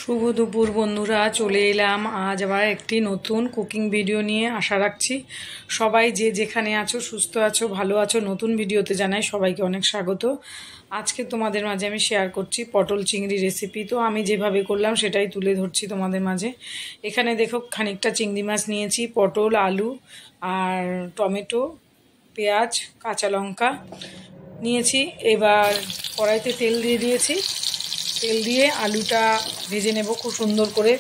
শুভ দুপুর বন্ধুরা, চলে এলাম আজ আবার একটি নতুন কুকিং ভিডিও নিয়ে। আশা রাখছি সবাই যে যেখানে আছো সুস্থ আছো, ভালো আছো। নতুন ভিডিওতে জানাই সবাইকে অনেক স্বাগত। আজকে তোমাদের মাঝে আমি শেয়ার করছি পটল চিংড়ি রেসিপি। তো আমি যেভাবে করলাম সেটাই তুলে ধরছি তোমাদের মাঝে। এখানে দেখো খানিকটা চিংড়ি মাছ নিয়েছি, পটল, আলু আর টমেটো, পেঁয়াজ, কাঁচা লঙ্কা নিয়েছি। এবার কড়াইতে তেল দিয়ে দিয়েছি। তেল দিয়ে আলুটা ভেজে নেব খুব সুন্দর করে।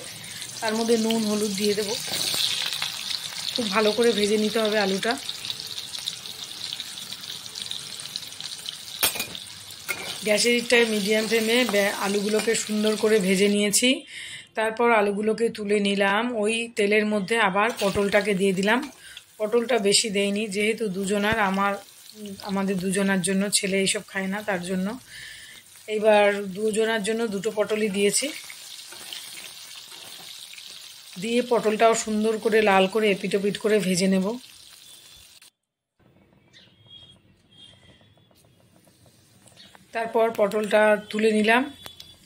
তার মধ্যে নুন হলুদ দিয়ে দেব। খুব ভালো করে ভেজে নিতে হবে আলুটা। গ্যাসের হিটটায় মিডিয়াম ফ্লেমে আলুগুলোকে সুন্দর করে ভেজে নিয়েছি। তারপর আলুগুলোকে তুলে নিলাম। ওই তেলের মধ্যে আবার পটলটাকে দিয়ে দিলাম। পটলটা বেশি দেয়নি, যেহেতু আমাদের দুজনার জন্য, ছেলে এইসব খায় না, তার জন্য। এবার দুজনার জন্য দুটো পটলই দিয়েছি। দিয়ে পটলটাও সুন্দর করে লাল করে এপিট ওপিট করে ভেজে নেব। তারপর পটলটা তুলে নিলাম।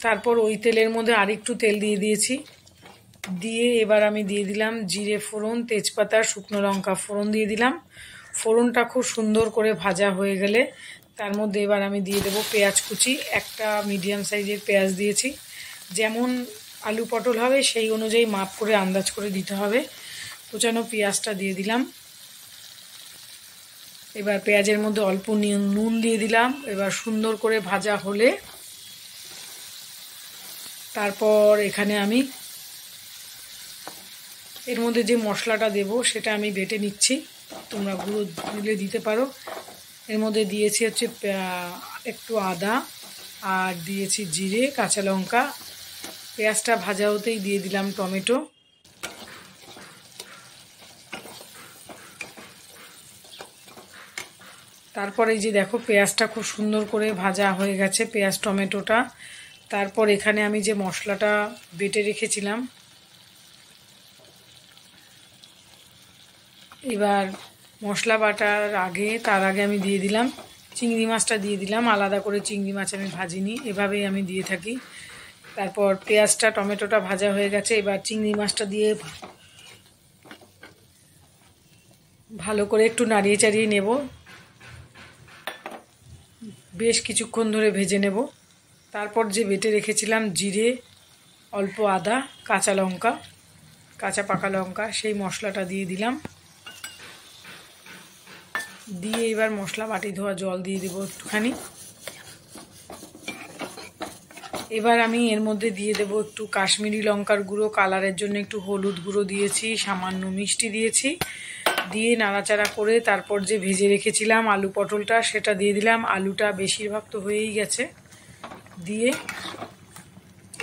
তারপর ওই তেলের মধ্যে আরেকটু তেল দিয়ে দিয়েছি। দিয়ে এবার আমি দিয়ে দিলাম জিরে ফোড়ন, তেজপাতা, শুকনো লঙ্কা ফোড়ন দিয়ে দিলাম। ফোড়নটা খুব সুন্দর করে ভাজা হয়ে গেলে তার মধ্যে এবার আমি দিয়ে দেবো পেঁয়াজ কুচি। একটা মিডিয়াম সাইজের পেঁয়াজ দিয়েছি। যেমন আলু পটল হবে সেই অনুযায়ী মাপ করে আন্দাজ করে দিতে হবে। কুচানো পেঁয়াজটা দিয়ে দিলাম। এবার পেঁয়াজের মধ্যে অল্প নুন দিয়ে দিলাম। এবার সুন্দর করে ভাজা হলে তারপর এখানে আমি এর মধ্যে যে মশলাটা দেব সেটা আমি বেটে নিচ্ছি। তোমরা গুঁড়ো দিলে দিতে পারো। এর মধ্যে দিয়েছি হচ্ছে একটু আদা, আর দিয়েছি জিরে, কাঁচা লঙ্কা। পেঁয়াজটা ভাজা হতেই দিয়ে দিলাম টমেটো। তারপর এই যে দেখো পেঁয়াজটা খুব সুন্দর করে ভাজা হয়ে গেছে, পেঁয়াজ টমেটোটা। তারপর এখানে আমি যে মশলাটা বেটে রেখেছিলাম, এবার মশলা বাটার তার আগে আমি দিয়ে দিলাম চিংড়ি মাছটা দিয়ে দিলাম। আলাদা করে চিংড়ি মাছ আমি ভাজিনি, এভাবেই আমি দিয়ে থাকি। তারপর পেঁয়াজটা টমেটোটা ভাজা হয়ে গেছে। এবার চিংড়ি মাছটা দিয়ে ভালো করে একটু নাড়িয়ে চাড়িয়ে নেব। বেশ কিছুক্ষণ ধরে ভেজে নেব। তারপর যে বেটে রেখেছিলাম জিরে, অল্প আদা, কাঁচা লঙ্কা, কাঁচা পাকা লঙ্কা, সেই মশলাটা দিয়ে দিলাম। দিয়ে এবার মশলা বাটি ধোয়া জল দিয়ে দেবো একটুখানি। এবার আমি এর মধ্যে দিয়ে দেবো একটু কাশ্মীরি লঙ্কার গুঁড়ো, কালারের জন্য একটু হলুদ গুঁড়ো দিয়েছি, সামান্য মিষ্টি দিয়েছি। দিয়ে নাড়াচাড়া করে তারপর যে ভেজে রেখেছিলাম আলু পটলটা সেটা দিয়ে দিলাম। আলুটা বেশিরভাগ তো হয়েই গেছে। দিয়ে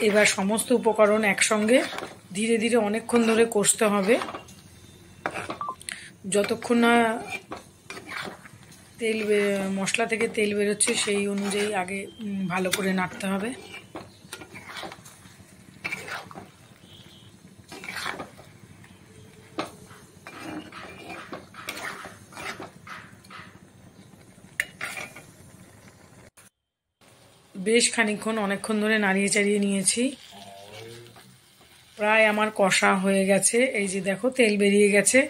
এবার সমস্ত উপকরণ একসঙ্গে ধীরে ধীরে অনেকক্ষণ ধরে কষতে হবে, যতক্ষণ না মশলা থেকে তেল বেরোচ্ছে সেই অনুযায়ী আগে ভালো করে নাড়তে হবে। বেশ খানিকক্ষণ অনেকক্ষণ ধরে নাড়িয়ে চাড়িয়ে নিয়েছি। প্রায় আমার কষা হয়ে গেছে। এই যে দেখো তেল বেরিয়ে গেছে।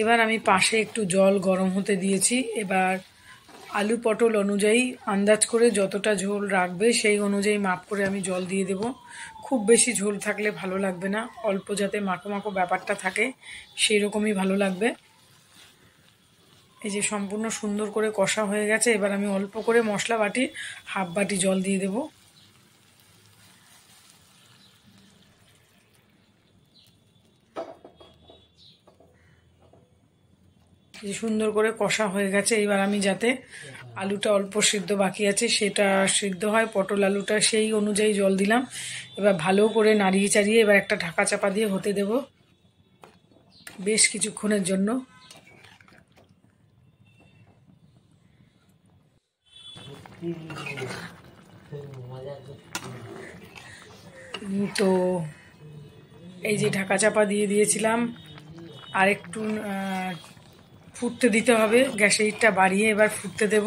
এবার আমি পাশে একটু জল গরম হতে দিয়েছি। এবার আলু পটল অনুযায়ী আন্দাজ করে যতটা ঝোল রাখবে সেই অনুযায়ী মাপ করে আমি জল দিয়ে দেব। খুব বেশি ঝোল থাকলে ভালো লাগবে না, অল্প যাতে মাখো মাখো ব্যাপারটা থাকে সেই রকমই ভালো লাগবে। এই যে সম্পূর্ণ সুন্দর করে কষা হয়ে গেছে। এবার আমি অল্প করে মশলা বাটি হাফ বাটি জল দিয়ে দেব। এই সুন্দর করে কষা হয়ে গেছে। এবার আমি যাতে আলুটা অল্প সিদ্ধ বাকি আছে সেটা সিদ্ধ হয়, পটল আলুটা, সেই অনুযায়ী জল দিলাম। এবার ভালো করে নাড়িয়ে চাড়িয়ে এবার একটা ঢাকা চাপা দিয়ে হতে দেব বেশ কিছুক্ষণের জন্য। তো এই যে ঢাকা চাপা দিয়ে দিয়েছিলাম, আর একটু ফুটতে দিতে হবে। গ্যাসের হিটটা বাড়িয়ে এবার ফুটতে দেব।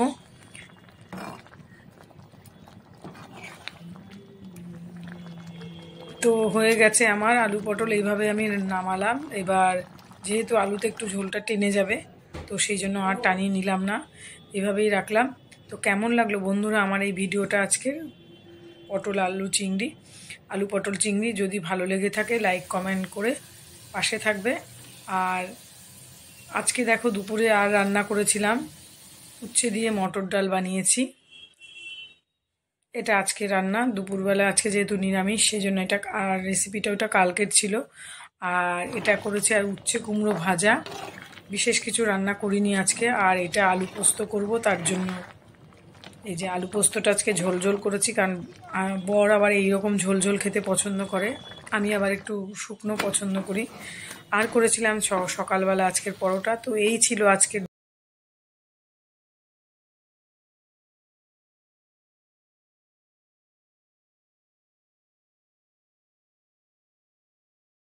তো হয়ে গেছে আমার আলু পটল, এইভাবে আমি নামালাম। এবার যেহেতু আলুতে একটু ঝোলটা টেনে যাবে, তো সেই জন্য আর টানিয়ে নিলাম না, এভাবেই রাখলাম। তো কেমন লাগলো বন্ধুরা আমার এই ভিডিওটা আজকের পটল আলু পটল চিংড়ি? যদি ভালো লেগে থাকে লাইক কমেন্ট করে পাশে থাকবে। আর আজকে দেখো দুপুরে আর রান্না করেছিলাম, উচ্ছে দিয়ে মটর ডাল বানিয়েছি। এটা আজকে রান্না দুপুরবেলা, আজকে যেহেতু নিরামিষ সেজন্য এটা। আর রেসিপিটা ওটা কালকের ছিল। আর এটা করেছি, আর উচ্ছে কুমড়ো ভাজা, বিশেষ কিছু রান্না করিনি আজকে। আর এটা আলু পোস্ত করব, তার জন্য এই যে আলু পোস্তটা আজকে ঝোল ঝোল করেছি, কারণ বর আবার এইরকম ঝোল ঝোল খেতে পছন্দ করে, আমি আবার একটু শুকনো পছন্দ করি। আর করেছিলাম সকালবেলা আজকের পরোটা। তো এই ছিল আজকের